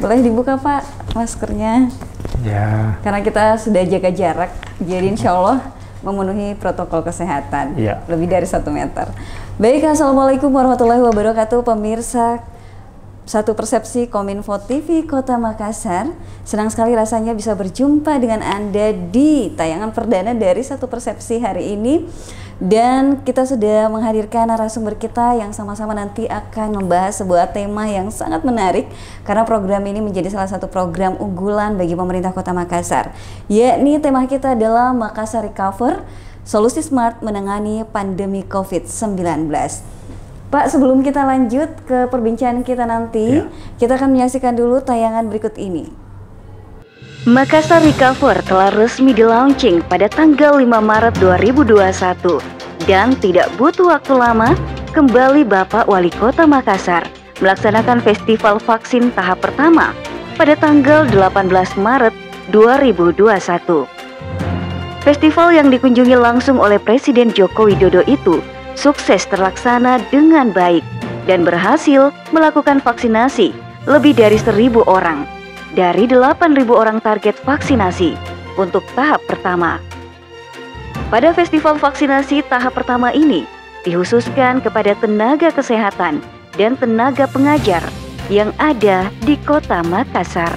Boleh dibuka Pak maskernya? Ya. Karena kita sudah jaga jarak, jadi insya Allah memenuhi protokol kesehatan. Ya. Lebih dari 1 meter. Baik, Assalamualaikum warahmatullahi wabarakatuh pemirsa Satu Persepsi Kominfo TV Kota Makassar. Senang sekali rasanya bisa berjumpa dengan Anda di tayangan perdana dari Satu Persepsi hari ini. Dan kita sudah menghadirkan narasumber kita yang sama-sama nanti akan membahas sebuah tema yang sangat menarik, karena program ini menjadi salah satu program unggulan bagi pemerintah Kota Makassar. Yakni tema kita adalah Makassar Recover, solusi smart menangani pandemi COVID-19. Pak, sebelum kita lanjut ke perbincangan kita nanti, kita akan menyaksikan dulu tayangan berikut ini. Makassar Recover telah resmi di-launching pada tanggal 5 Maret 2021 dan tidak butuh waktu lama, kembali Bapak Wali Kota Makassar melaksanakan festival vaksin tahap pertama pada tanggal 18 Maret 2021. Festival yang dikunjungi langsung oleh Presiden Joko Widodo itu sukses terlaksana dengan baik dan berhasil melakukan vaksinasi lebih dari 1.000 orang dari 8.000 orang target vaksinasi untuk tahap pertama. Pada festival vaksinasi tahap pertama ini dikhususkan kepada tenaga kesehatan dan tenaga pengajar yang ada di Kota Makassar.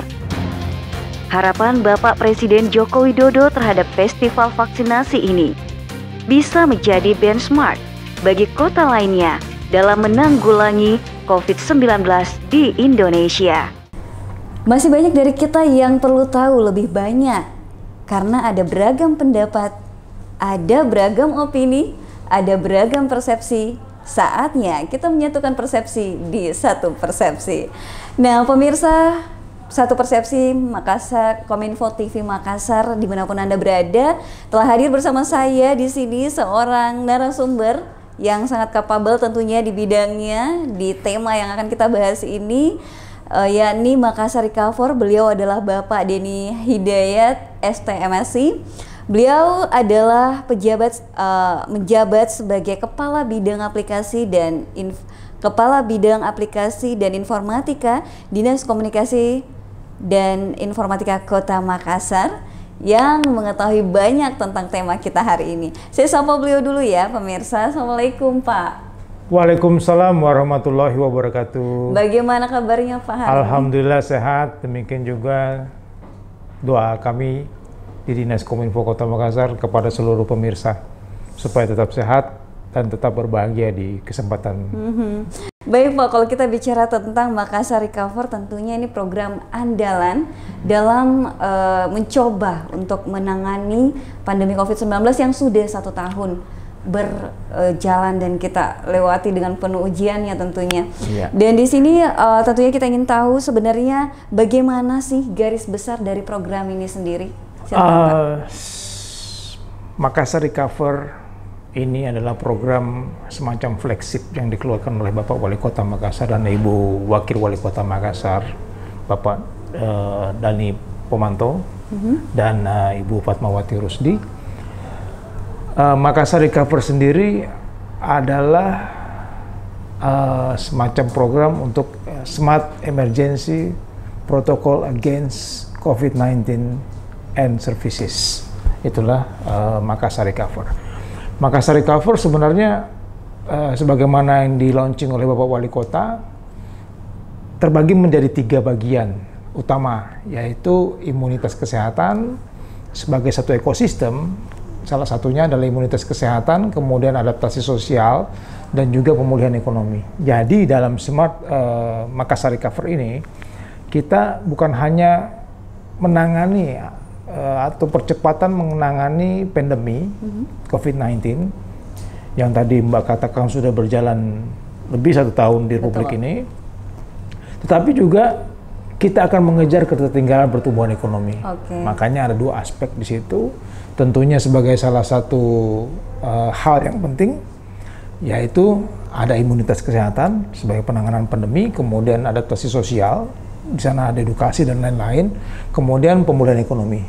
Harapan Bapak Presiden Joko Widodo terhadap festival vaksinasi ini bisa menjadi benchmark bagi kota lainnya dalam menanggulangi COVID-19 di Indonesia. Masih banyak dari kita yang perlu tahu lebih banyak, karena ada beragam pendapat, ada beragam opini, ada beragam persepsi. Saatnya kita menyatukan persepsi di Satu Persepsi. Nah, pemirsa Satu Persepsi Makassar, Kominfo TV Makassar, dimanapun Anda berada, telah hadir bersama saya di sini seorang narasumber yang sangat kapabel tentunya di bidangnya, di tema yang akan kita bahas ini, yakni Makassar Recover. Beliau adalah Bapak Denny Hidayat, STMSI. Beliau adalah menjabat sebagai Kepala Bidang Aplikasi dan Informatika Dinas Komunikasi dan Informatika Kota Makassar, yang mengetahui banyak tentang tema kita hari ini. Saya sapa beliau dulu ya pemirsa. Assalamualaikum Pak. Waalaikumsalam warahmatullahi wabarakatuh. Bagaimana kabarnya Pak hari Alhamdulillah sehat. Demikian juga doa kami di Dinas Kominfo Kota Makassar kepada seluruh pemirsa supaya tetap sehat dan tetap berbahagia di kesempatan. Baik Pak, kalau kita bicara tentang Makassar Recover, tentunya ini program andalan dalam mencoba untuk menangani pandemi COVID-19 yang sudah 1 tahun berjalan dan kita lewati dengan penuh ujiannya tentunya. Dan di sini tentunya kita ingin tahu sebenarnya bagaimana sih garis besar dari program ini sendiri. Makassar Recover ini adalah program semacam flagship yang dikeluarkan oleh Bapak Wali Kota Makassar dan Ibu Wakil Wali Kota Makassar, Bapak Dani Pomanto dan Ibu Fatmawati Rusdi. Makassar Recover sendiri adalah semacam program untuk Smart Emergency Protocol Against COVID-19 and Services. Itulah Makassar Recover. Makassar Recover sebenarnya sebagaimana yang di-launching oleh Bapak Wali Kota terbagi menjadi 3 bagian utama, yaitu imunitas kesehatan sebagai satu ekosistem. Salah satunya adalah imunitas kesehatan, kemudian adaptasi sosial, dan juga pemulihan ekonomi. Jadi dalam Smart Makassar Recover ini kita bukan hanya menangani atau percepatan menangani pandemi COVID-19 yang tadi Mbak katakan sudah berjalan lebih 1 tahun di Republik ini, tetapi juga kita akan mengejar ketertinggalan pertumbuhan ekonomi. Makanya ada 2 aspek di situ. Tentunya sebagai salah satu hal yang penting, yaitu ada imunitas kesehatan sebagai penanganan pandemi, kemudian adaptasi sosial, di sana ada edukasi dan lain-lain, kemudian pemulihan ekonomi.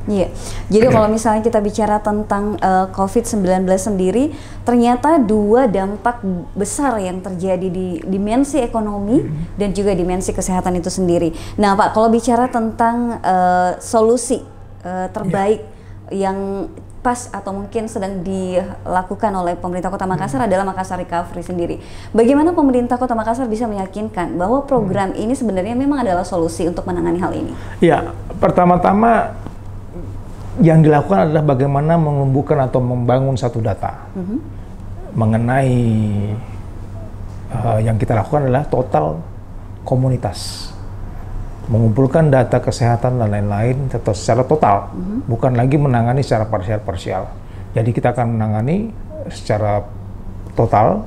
Iya, jadi kalau misalnya kita bicara tentang COVID-19 sendiri, ternyata dua dampak besar yang terjadi di dimensi ekonomi dan juga dimensi kesehatan itu sendiri. Nah Pak, kalau bicara tentang solusi terbaik yang pas atau mungkin sedang dilakukan oleh pemerintah Kota Makassar adalah Makassar Recovery sendiri. Bagaimana pemerintah Kota Makassar bisa meyakinkan bahwa program ini sebenarnya memang adalah solusi untuk menangani hal ini? Ya, pertama-tama yang dilakukan adalah bagaimana menumbuhkan atau membangun satu data mengenai yang kita lakukan adalah total komunitas, mengumpulkan data kesehatan dan lain-lain secara total, bukan lagi menangani secara parsial-parsial. Jadi kita akan menangani secara total,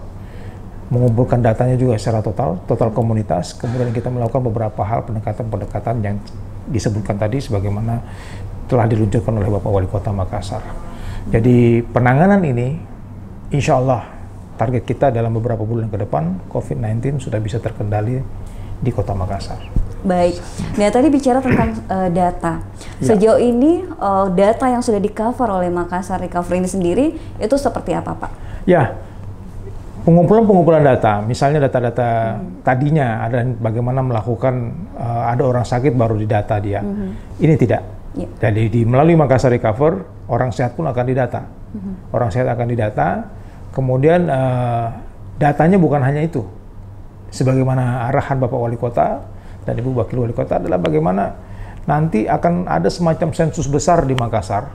mengumpulkan datanya juga secara total komunitas, kemudian kita melakukan beberapa hal pendekatan-pendekatan yang disebutkan tadi sebagaimana telah diluncurkan oleh Bapak Wali Kota Makassar. Jadi penanganan ini, insya Allah target kita dalam beberapa bulan ke depan COVID-19 sudah bisa terkendali di Kota Makassar. Baik, nah tadi bicara tentang data. Sejauh ini data yang sudah di-cover oleh Makassar Recovery ini sendiri itu seperti apa Pak? Ya, pengumpulan data, misalnya data-data tadinya ada bagaimana melakukan ada orang sakit baru didata dia. Ini tidak. Jadi melalui Makassar Recover, orang sehat pun akan didata. Orang sehat akan didata, kemudian datanya bukan hanya itu. Sebagaimana arahan Bapak Wali Kota dan Ibu Wakil Wali Kota adalah bagaimana nanti akan ada semacam sensus besar di Makassar.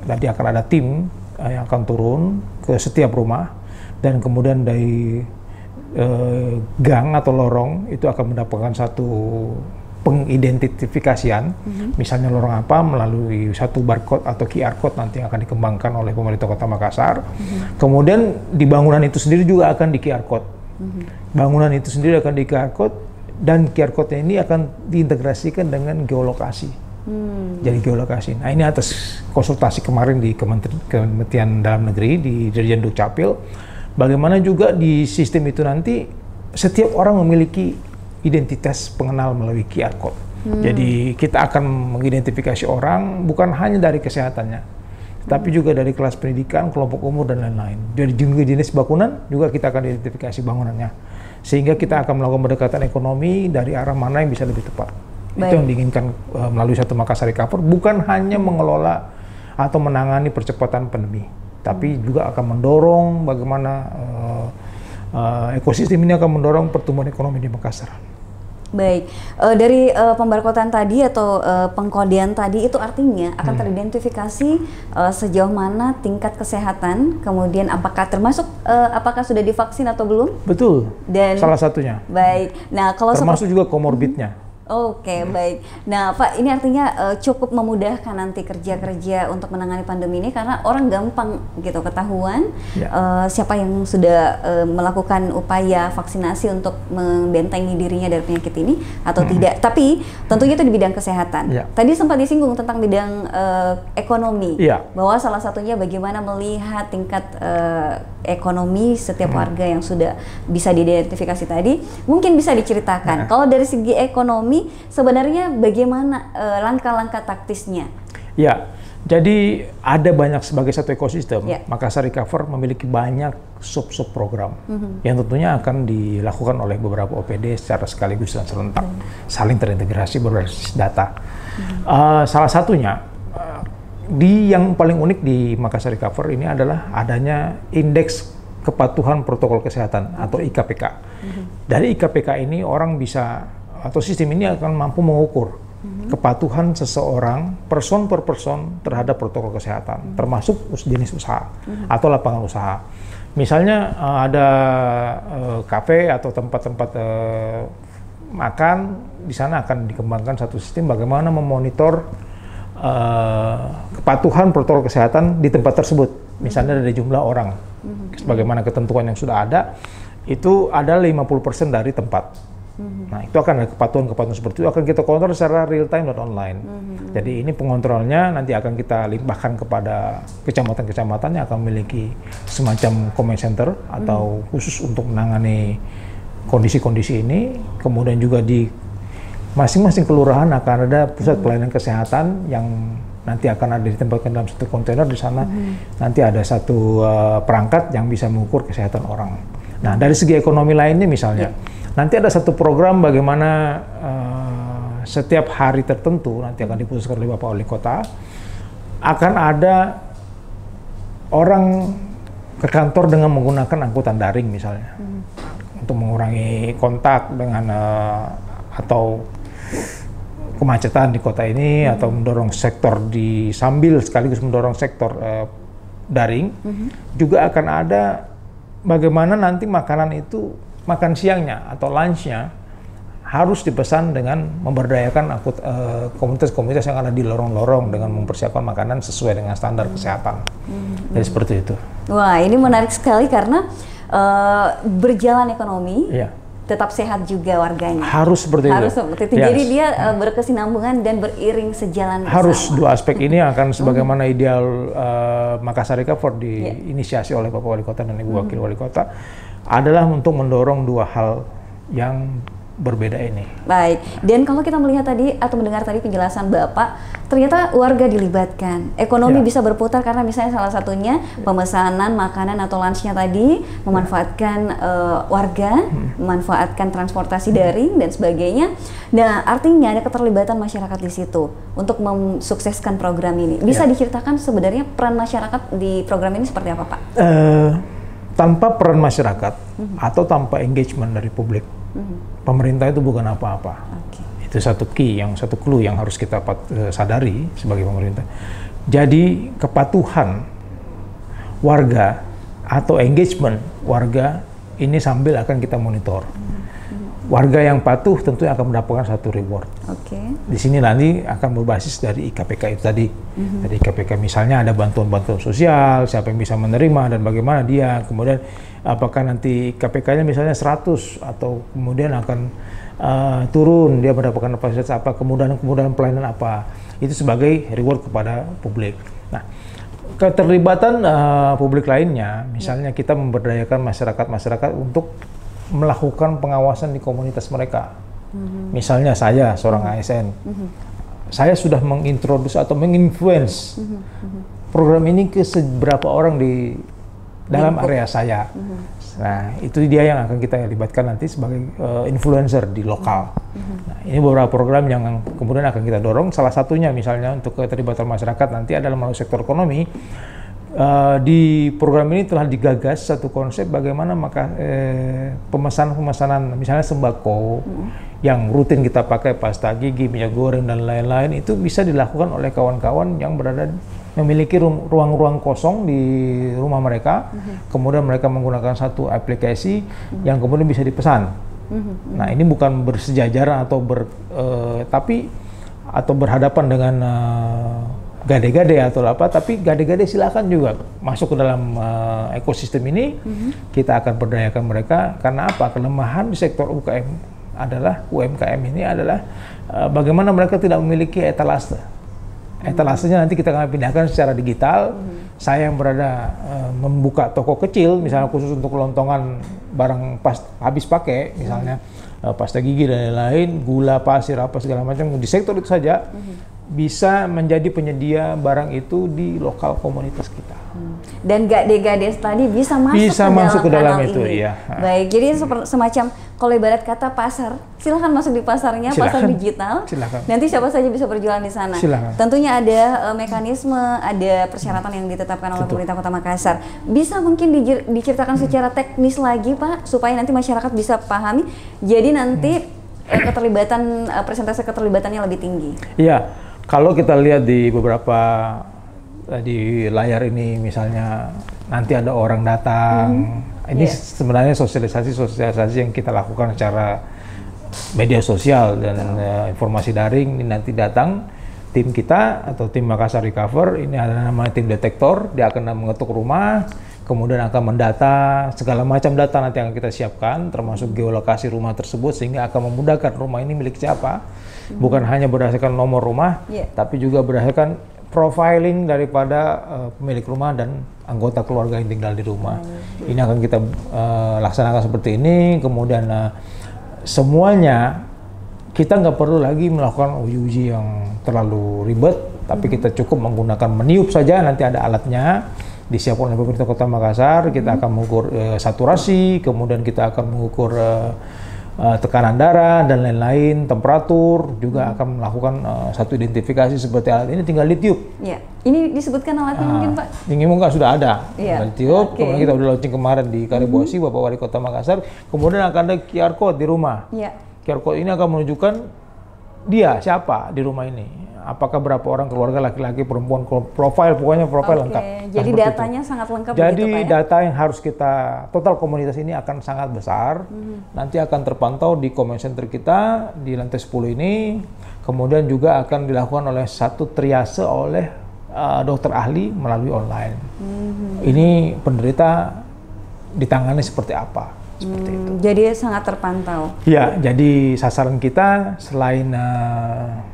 Nanti akan ada tim yang akan turun ke setiap rumah, dan kemudian dari gang atau lorong itu akan mendapatkan satu pengidentifikasian, misalnya lorong apa, melalui satu barcode atau QR code nanti yang akan dikembangkan oleh pemerintah Kota Makassar. Kemudian di bangunan itu sendiri juga akan di QR code. Bangunan itu sendiri akan di QR code, dan QR code ini akan diintegrasikan dengan geolokasi. Jadi geolokasi. Nah ini atas konsultasi kemarin di Kementerian Dalam Negeri, di Dirjen Dukcapil, bagaimana juga di sistem itu nanti setiap orang memiliki identitas pengenal melalui QR code. Jadi kita akan mengidentifikasi orang bukan hanya dari kesehatannya, tapi juga dari kelas pendidikan, kelompok umur, dan lain-lain. Jadi juga jenis bangunan juga kita akan identifikasi bangunannya, sehingga kita akan melakukan pendekatan ekonomi dari arah mana yang bisa lebih tepat. Itu yang diinginkan melalui satu Makassar Recover, bukan hanya mengelola atau menangani percepatan pandemi, tapi juga akan mendorong bagaimana ekosistem ini akan mendorong pertumbuhan ekonomi di Makassar. Baik, dari pembarkodan tadi atau pengkodean tadi itu artinya akan teridentifikasi sejauh mana tingkat kesehatan, kemudian apakah termasuk apakah sudah divaksin atau belum? Betul. Dan salah satunya. Baik. Nah, kalau termasuk juga komorbidnya. Oke, baik. Nah, Pak, ini artinya cukup memudahkan nanti kerja-kerja untuk menangani pandemi ini karena orang gampang gitu ketahuan siapa yang sudah melakukan upaya vaksinasi untuk membentengi dirinya dari penyakit ini atau tidak. Tapi tentunya itu di bidang kesehatan. Tadi sempat disinggung tentang bidang ekonomi, bahwa salah satunya bagaimana melihat tingkat ekonomi setiap warga yang sudah bisa diidentifikasi tadi. Mungkin bisa diceritakan kalau dari segi ekonomi sebenarnya bagaimana langkah-langkah taktisnya? Ya, jadi ada banyak sebagai satu ekosistem. Makassar Recover memiliki banyak sub-sub program yang tentunya akan dilakukan oleh beberapa OPD secara sekaligus dan serentak, saling terintegrasi berbasis data. Salah satunya yang paling unik di Makassar Recover ini adalah adanya indeks kepatuhan protokol kesehatan atau IKPK. Dari IKPK ini orang bisa atau sistem ini akan mampu mengukur kepatuhan seseorang person per person terhadap protokol kesehatan, termasuk jenis usaha atau lapangan usaha. Misalnya ada kafe atau tempat-tempat makan, di sana akan dikembangkan satu sistem bagaimana memonitor kepatuhan protokol kesehatan di tempat tersebut. Misalnya dari jumlah orang, sebagaimana ketentuan yang sudah ada, itu ada 50% dari tempat. Nah, itu akan ada kepatuhan-kepatuhan seperti itu akan kita kontrol secara real time dan online. Jadi ini pengontrolnya nanti akan kita limpahkan kepada kecamatan-kecamatan yang akan memiliki semacam command center atau khusus untuk menangani kondisi-kondisi ini. Kemudian juga di masing-masing kelurahan akan ada pusat pelayanan kesehatan yang nanti akan ada ditempatkan dalam satu kontainer di sana. Nanti ada satu perangkat yang bisa mengukur kesehatan orang. Nah, dari segi ekonomi lainnya misalnya, nanti ada satu program bagaimana setiap hari tertentu nanti akan diputuskan oleh Bapak Wali Kota, akan ada orang ke kantor dengan menggunakan angkutan daring misalnya, untuk mengurangi kontak dengan atau kemacetan di kota ini, atau mendorong sektor sambil sekaligus mendorong sektor daring. Juga akan ada bagaimana nanti makanan itu, makan siangnya atau lunchnya harus dipesan dengan memberdayakan komunitas-komunitas yang ada di lorong-lorong dengan mempersiapkan makanan sesuai dengan standar kesehatan. Jadi seperti itu. Wah, ini menarik sekali karena berjalan ekonomi, tetap sehat juga warganya. Harus seperti itu. Harus seperti itu. Jadi dia berkesinambungan dan beriring sejalan bersama. Harus dua aspek ini akan sebagaimana ideal Makassar Recover diinisiasi oleh Bapak Wali Kota dan Ibu Wakil Wali Kota adalah untuk mendorong dua hal yang berbeda ini. Baik, dan kalau kita melihat tadi atau mendengar tadi penjelasan Bapak, ternyata warga dilibatkan, ekonomi bisa berputar karena misalnya salah satunya pemesanan makanan atau lunchnya tadi memanfaatkan warga, memanfaatkan transportasi daring dan sebagainya. Nah, artinya ada keterlibatan masyarakat di situ untuk mensukseskan program ini. Bisa diceritakan sebenarnya peran masyarakat di program ini seperti apa, Pak? Tanpa peran masyarakat atau tanpa engagement dari publik, pemerintah itu bukan apa-apa. Itu satu clue yang harus kita sadari sebagai pemerintah. Jadi kepatuhan warga atau engagement warga ini sambil akan kita monitor. Warga yang patuh tentunya akan mendapatkan satu reward. Di sini nanti akan berbasis dari IKPK itu tadi. Dari IKPK misalnya ada bantuan-bantuan sosial, siapa yang bisa menerima dan bagaimana dia. Kemudian apakah nanti IKPK-nya misalnya 100 atau kemudian akan turun, dia mendapatkan fasilitas apa, kemudahan pelayanan apa. Itu sebagai reward kepada publik. Nah, keterlibatan publik lainnya, misalnya kita memberdayakan masyarakat untuk melakukan pengawasan di komunitas mereka. Misalnya saya seorang ASN, saya sudah mengintroduksi atau menginfluence program ini ke seberapa orang di dalam area saya. Nah, itu dia yang akan kita libatkan nanti sebagai influencer di lokal. Nah, ini beberapa program yang kemudian akan kita dorong. Salah satunya misalnya untuk keterlibatan masyarakat nanti adalah melalui sektor ekonomi. Di program ini telah digagas satu konsep bagaimana pemesanan misalnya sembako yang rutin kita pakai, pasta gigi, minyak goreng dan lain-lain, itu bisa dilakukan oleh kawan-kawan yang memiliki ruang-ruang kosong di rumah mereka. Kemudian mereka menggunakan satu aplikasi yang kemudian bisa dipesan. Nah, ini bukan bersejajaran atau berhadapan dengan gade-gade atau apa, tapi gade-gade silakan juga masuk ke dalam ekosistem ini. Kita akan berdayakan mereka karena apa? Kelemahan di sektor UMKM ini adalah bagaimana mereka tidak memiliki etalase. Etalasenya nanti kita akan pindahkan secara digital. Saya yang membuka toko kecil, misalnya khusus untuk kelontongan barang habis pakai, misalnya pasta gigi dan lain-lain, gula, pasir, apa segala macam di sektor itu saja. Bisa menjadi penyedia barang itu di lokal komunitas kita. Dan gade-gade tadi bisa masuk ke dalam itu, ini. Baik, jadi semacam kalau ibarat kata pasar, silahkan masuk di pasarnya, pasar digital. Nanti siapa saja bisa berjualan di sana. Tentunya ada mekanisme, ada persyaratan yang ditetapkan oleh pemerintah Kota Makassar. Bisa mungkin diceritakan secara teknis lagi, Pak, supaya nanti masyarakat bisa pahami. Jadi nanti persentase keterlibatannya lebih tinggi. Iya. Kalau kita lihat di beberapa di layar ini, misalnya nanti ada orang datang, ini sebenarnya sosialisasi yang kita lakukan secara media sosial dan informasi daring. Ini nanti datang tim kita atau tim Makassar Recover, ini ada namanya tim detektor, dia akan mengetuk rumah, kemudian akan mendata segala macam data nanti akan kita siapkan, termasuk geolokasi rumah tersebut, sehingga akan memudahkan rumah ini milik siapa. Bukan hanya berdasarkan nomor rumah, tapi juga berdasarkan profiling daripada pemilik rumah dan anggota keluarga yang tinggal di rumah. Ini akan kita laksanakan seperti ini, kemudian semuanya kita nggak perlu lagi melakukan uji-uji yang terlalu ribet, tapi kita cukup menggunakan meniup saja, nanti ada alatnya disiapkan oleh pemerintah Kota Makassar. Kita akan mengukur saturasi, kemudian kita akan mengukur tekanan darah dan lain-lain, temperatur, juga akan melakukan satu identifikasi seperti alat ini, tinggal ditiup. Ya, ini disebutkan alatnya mungkin Pak? Ini mungkin sudah ada, tinggal ditiup. Kemudian kita udah launching kemarin di Karibosi, Bapak Wali Kota Makassar. Kemudian akan ada QR code di rumah. QR code ini akan menunjukkan dia siapa di rumah ini. Apakah berapa orang keluarga, laki-laki, perempuan, profil, pokoknya profil lengkap. Jadi datanya sangat lengkap. Jadi begitu, Pak, ya? data yang harus kita, total komunitas ini akan sangat besar. Nanti akan terpantau di comment center kita di lantai 10 ini. Kemudian juga akan dilakukan oleh satu triase oleh dokter ahli melalui online. Ini penderita ditangani seperti apa? Seperti itu. Jadi sangat terpantau. Ya, jadi sasaran kita selain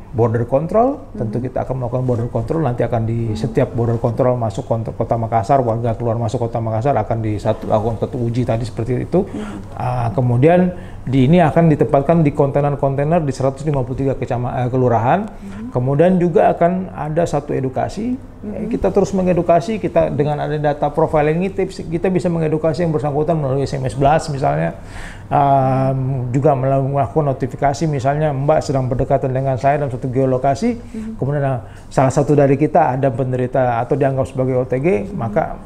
border control, tentu kita akan melakukan border control. Nanti akan di setiap border control masuk Kota Makassar, warga keluar masuk Kota Makassar akan lakukan satu uji tadi seperti itu. Kemudian ini akan ditempatkan di kontainer-kontainer di 153 kelurahan. Kemudian juga akan ada satu edukasi. Kita terus mengedukasi, kita dengan ada data profiling ini, kita bisa mengedukasi yang bersangkutan melalui SMS blast misalnya. Juga melakukan notifikasi, misalnya Mbak sedang berdekatan dengan saya dalam satu geolokasi, kemudian salah satu dari kita ada penderita atau dianggap sebagai OTG, maka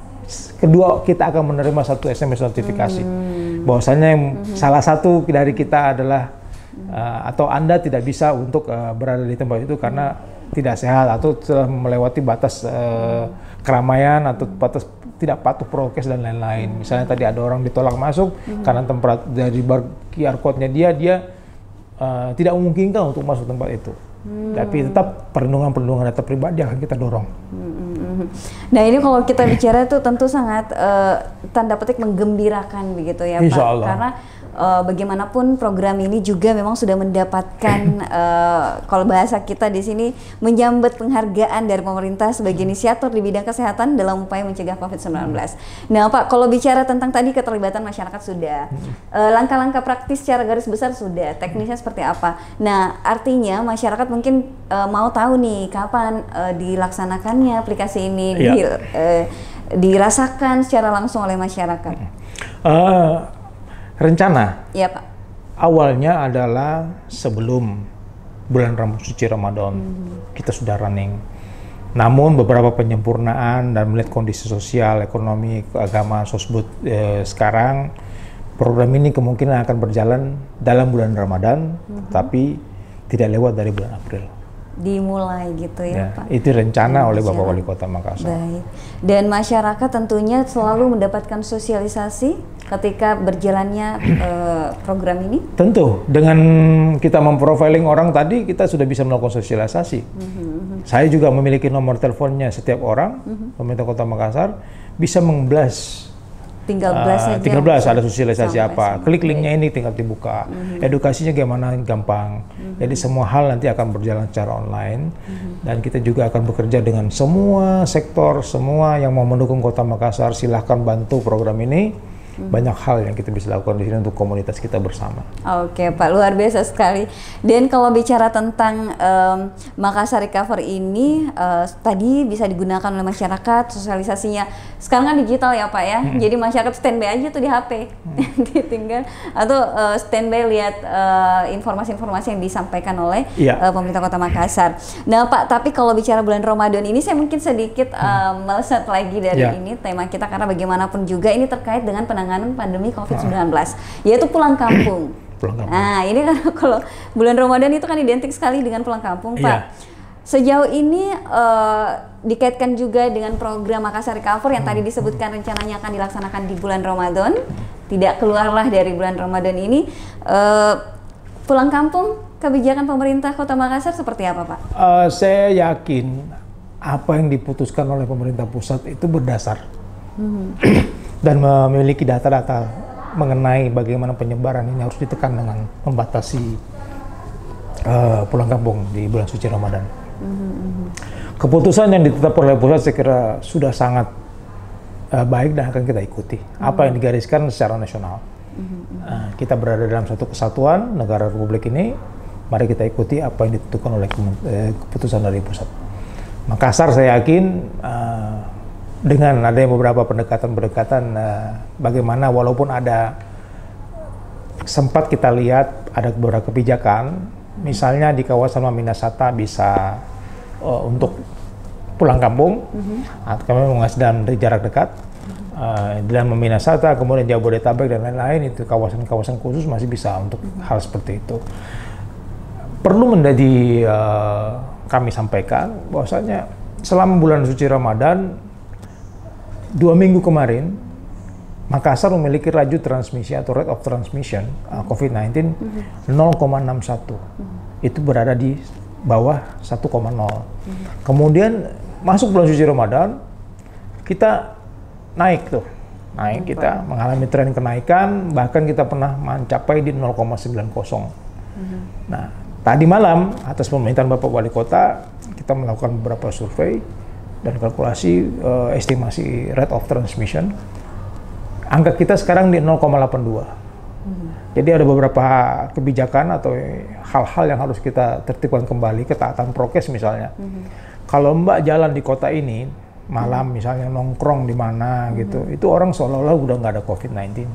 kedua kita akan menerima satu SMS notifikasi bahwasanya salah satu dari kita adalah atau Anda tidak bisa untuk berada di tempat itu karena tidak sehat atau telah melewati batas keramaian atau batas tidak patuh prokes dan lain-lain. Misalnya tadi ada orang ditolak masuk karena tempat dari QR code-nya dia tidak memungkinkan untuk masuk tempat itu. Tapi tetap perlindungan data pribadi akan kita dorong. Nah ini kalau kita bicara itu tentu sangat tanda petik menggembirakan begitu ya Pak. Insya Allah. Karena bagaimanapun program ini juga memang sudah mendapatkan kalau bahasa kita di sini menyambut penghargaan dari pemerintah sebagai inisiator di bidang kesehatan dalam upaya mencegah COVID-19. Nah Pak, kalau bicara tentang tadi keterlibatan masyarakat sudah, langkah-langkah praktis secara garis besar sudah, teknisnya seperti apa? Nah artinya masyarakat mungkin mau tahu nih kapan dilaksanakannya aplikasi ini, dirasakan secara langsung oleh masyarakat. Rencana Pak. Awalnya adalah sebelum bulan suci Ramadan kita sudah running. Namun beberapa penyempurnaan dan melihat kondisi sosial, ekonomi, agama, sosbud sekarang, program ini kemungkinan akan berjalan dalam bulan Ramadan, tapi tidak lewat dari bulan April. Dimulai gitu ya Pak. Itu rencana oleh Bapak Wali Kota Makassar. Baik. Dan masyarakat tentunya selalu mendapatkan sosialisasi ketika berjalannya program ini? Tentu, dengan kita memprofiling orang tadi, kita sudah bisa melakukan sosialisasi. Saya juga memiliki nomor teleponnya setiap orang, pemerintah Kota Makassar, bisa meng-blast. Tinggal blast saja. Tinggal blast, ada sosialisasi apa. Klik linknya ini tinggal dibuka. Edukasinya gimana, gampang. Jadi semua hal nanti akan berjalan secara online. Dan kita juga akan bekerja dengan semua sektor, semua yang mau mendukung Kota Makassar, silahkan bantu program ini. Banyak hal yang kita bisa lakukan di sini untuk komunitas kita bersama. Oke Pak, luar biasa sekali. Dan kalau bicara tentang Makassar Recover ini, tadi bisa digunakan oleh masyarakat, sosialisasinya. Sekarang kan digital ya Pak ya, jadi masyarakat standby aja tuh di HP, ditinggal atau standby lihat informasi-informasi yang disampaikan oleh pemerintah Kota Makassar. Nah Pak, tapi kalau bicara bulan Ramadan ini, saya mungkin sedikit meleset lagi dari ini tema kita, karena bagaimanapun juga ini terkait dengan penanganan pandemi COVID-19, yaitu pulang kampung. Nah, ini kan kalau bulan Ramadan itu kan identik sekali dengan pulang kampung, Pak. Sejauh ini dikaitkan juga dengan program Makassar Recover yang tadi disebutkan rencananya akan dilaksanakan di bulan Ramadan. Tidak keluarlah dari bulan Ramadan ini. Pulang kampung, kebijakan pemerintah Kota Makassar seperti apa, Pak? Saya yakin apa yang diputuskan oleh pemerintah pusat itu berdasar. Dan memiliki data-data mengenai bagaimana penyebaran ini harus ditekan dengan membatasi pulang kampung di bulan suci Ramadan. Keputusan yang ditetapkan oleh pusat saya kira sudah sangat baik dan akan kita ikuti. Apa yang digariskan secara nasional. Kita berada dalam satu kesatuan negara Republik ini, mari kita ikuti apa yang ditentukan oleh keputusan dari pusat. Makassar saya yakin dengan adanya beberapa pendekatan bagaimana walaupun ada sempat kita lihat ada beberapa kebijakan, misalnya di kawasan Maminasata bisa untuk pulang kampung, atau kami mengasih dalam jarak dekat, dalam Maminasata, kemudian Jabodetabek dan lain-lain, itu kawasan-kawasan khusus masih bisa untuk hal seperti itu. Perlu menjadi kami sampaikan bahwasanya selama bulan suci Ramadan 2 minggu kemarin Makassar memiliki laju transmisi atau rate of transmission COVID-19 0,61. Itu berada di bawah 1,0. Kemudian masuk bulan suci Ramadan, kita naik, kita mengalami tren kenaikan, bahkan kita pernah mencapai di 0,90. Nah, tadi malam atas permintaan Bapak Wali Kota, kita melakukan beberapa survei dan kalkulasi estimasi rate of transmission. Angka kita sekarang di 0,82. Jadi ada beberapa kebijakan atau hal-hal yang harus kita tertibkan kembali, ketaatan prokes misalnya. Kalau Mbak jalan di kota ini, malam misalnya nongkrong di mana gitu, itu orang seolah-olah udah nggak ada COVID-19.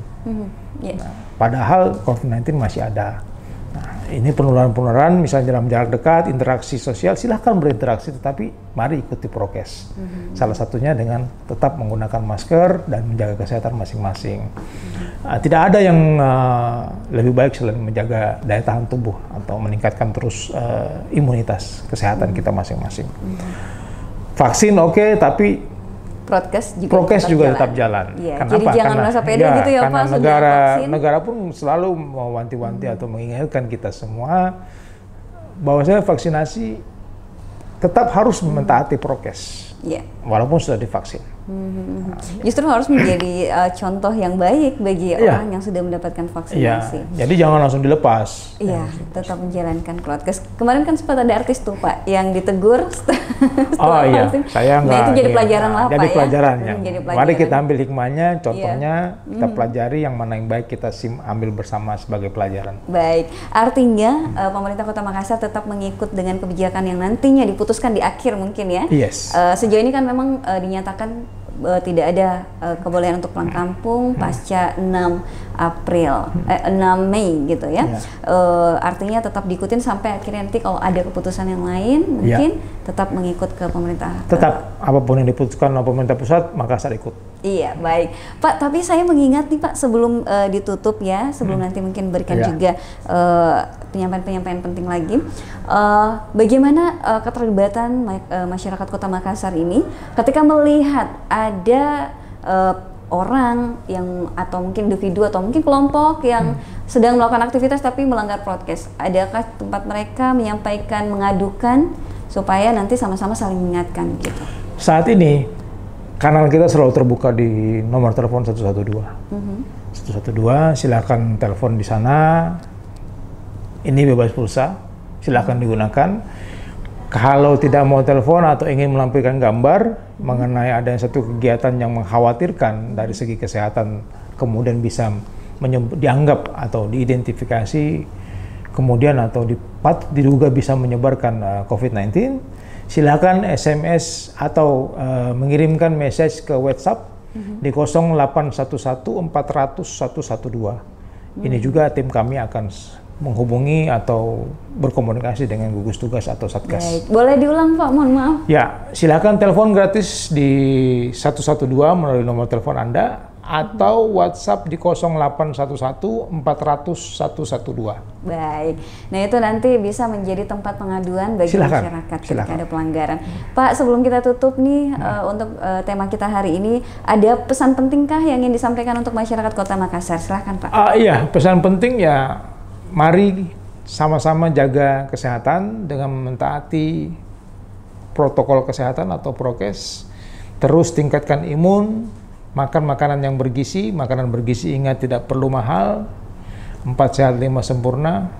Nah, padahal COVID-19 masih ada. Nah, ini penularan-penularan misalnya dalam jarak dekat, interaksi sosial, silahkan berinteraksi, tetapi mari ikuti prokes. Salah satunya dengan tetap menggunakan masker dan menjaga kesehatan masing-masing. Tidak ada yang lebih baik selain menjaga daya tahan tubuh atau meningkatkan terus imunitas kesehatan kita masing-masing. Vaksin oke, tapi prokes juga tetap jalan. Ya, jadi jangan merasa pede gitu ya Pak, karena negara pun selalu mewanti-wanti atau mengingatkan kita semua bahwasanya vaksinasi tetap harus mentaati prokes, walaupun sudah divaksin. Justru harus menjadi contoh yang baik bagi orang yang sudah mendapatkan vaksinasi. Jadi jangan langsung dilepas. Iya, tetap menjalankan prokes. Kemarin kan sempat ada artis tuh Pak yang ditegur vaksin. Saya enggak. Nah, itu jadi pelajaran lah Pak. Jadi pelajaran ya. Mari kita ambil hikmahnya, contohnya kita pelajari yang mana yang baik kita ambil bersama sebagai pelajaran. Baik, artinya pemerintah Kota Makassar tetap mengikut dengan kebijakan yang nantinya diputuskan di akhir mungkin ya. Yes. Sejauh ini kan memang dinyatakan tidak ada kebolehan untuk pulang kampung pasca 6 Mei gitu ya. Artinya tetap diikutin sampai akhirnya nanti kalau ada keputusan yang lain mungkin tetap mengikut ke pemerintah. Tetap apapun yang diputuskan oleh pemerintah pusat, Makassar ikut. Iya, baik. Pak, tapi saya mengingat nih Pak sebelum ditutup ya, sebelum nanti mungkin berikan juga penyampaian-penyampaian penting lagi. Bagaimana keterlibatan masyarakat Kota Makassar ini ketika melihat ada orang yang atau mungkin individu atau mungkin kelompok yang sedang melakukan aktivitas tapi melanggar prokes. Adakah tempat mereka menyampaikan, mengadukan supaya nanti sama-sama saling mengingatkan gitu? Saat ini kanal kita selalu terbuka di nomor telepon 112. 112, silakan telepon di sana. Ini bebas pulsa, silakan digunakan. Kalau tidak mau telepon atau ingin melampirkan gambar mengenai ada satu kegiatan yang mengkhawatirkan dari segi kesehatan, kemudian bisa dianggap atau diidentifikasi, kemudian atau diduga bisa menyebarkan COVID-19, silakan SMS atau mengirimkan message ke WhatsApp di 0811 400 112. Ini juga tim kami akan menghubungi atau berkomunikasi dengan gugus tugas atau satgas. Baik. Boleh diulang Pak, mohon maaf. Ya, silakan telepon gratis di 112 melalui nomor telepon Anda atau WhatsApp di 0811 400 112. Baik. Nah, itu nanti bisa menjadi tempat pengaduan bagi masyarakat ketika ada pelanggaran. Pak, sebelum kita tutup nih untuk tema kita hari ini, ada pesan pentingkah yang ingin disampaikan untuk masyarakat Kota Makassar? Silakan Pak. Iya, pesan penting ya, mari sama-sama jaga kesehatan dengan mentaati protokol kesehatan atau prokes, terus tingkatkan imun, makan makanan yang bergizi. Makanan bergizi ingat tidak perlu mahal, 4 sehat 5 sempurna,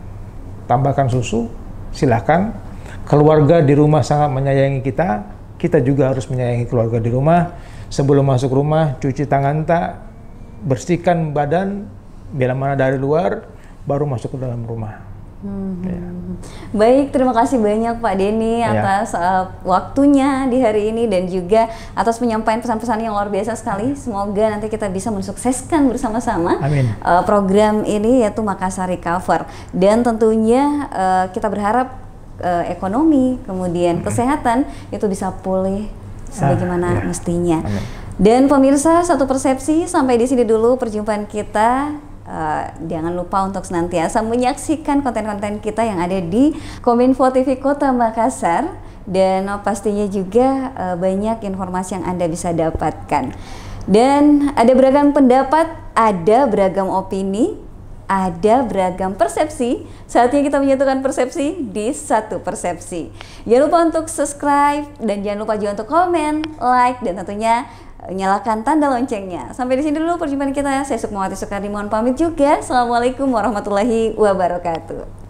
tambahkan susu, silahkan. Keluarga di rumah sangat menyayangi kita, kita juga harus menyayangi keluarga di rumah. Sebelum masuk rumah, cuci tangan bersihkan badan, bila mana dari luar, baru masuk ke dalam rumah. Ya. Baik, terima kasih banyak Pak Denny atas waktunya di hari ini dan juga atas penyampaian pesan-pesan yang luar biasa sekali. Semoga nanti kita bisa mensukseskan bersama-sama program ini, yaitu Makassar Recover. Dan tentunya kita berharap ekonomi, kemudian kesehatan itu bisa pulih sebagaimana mestinya. Dan pemirsa, Satu Persepsi, sampai di sini dulu perjumpaan kita. Jangan lupa untuk senantiasa menyaksikan konten-konten kita yang ada di Kominfo TV Kota Makassar, dan pastinya juga banyak informasi yang Anda bisa dapatkan. Dan ada beragam pendapat, ada beragam opini, ada beragam persepsi. Saatnya kita menyatukan persepsi di Satu Persepsi. Jangan lupa untuk subscribe dan jangan lupa juga untuk komen, like, dan tentunya nyalakan tanda loncengnya. Sampai di sini dulu perjumpaan kita. Saya Sukmawati Soekardi mohon pamit juga. Assalamualaikum warahmatullahi wabarakatuh.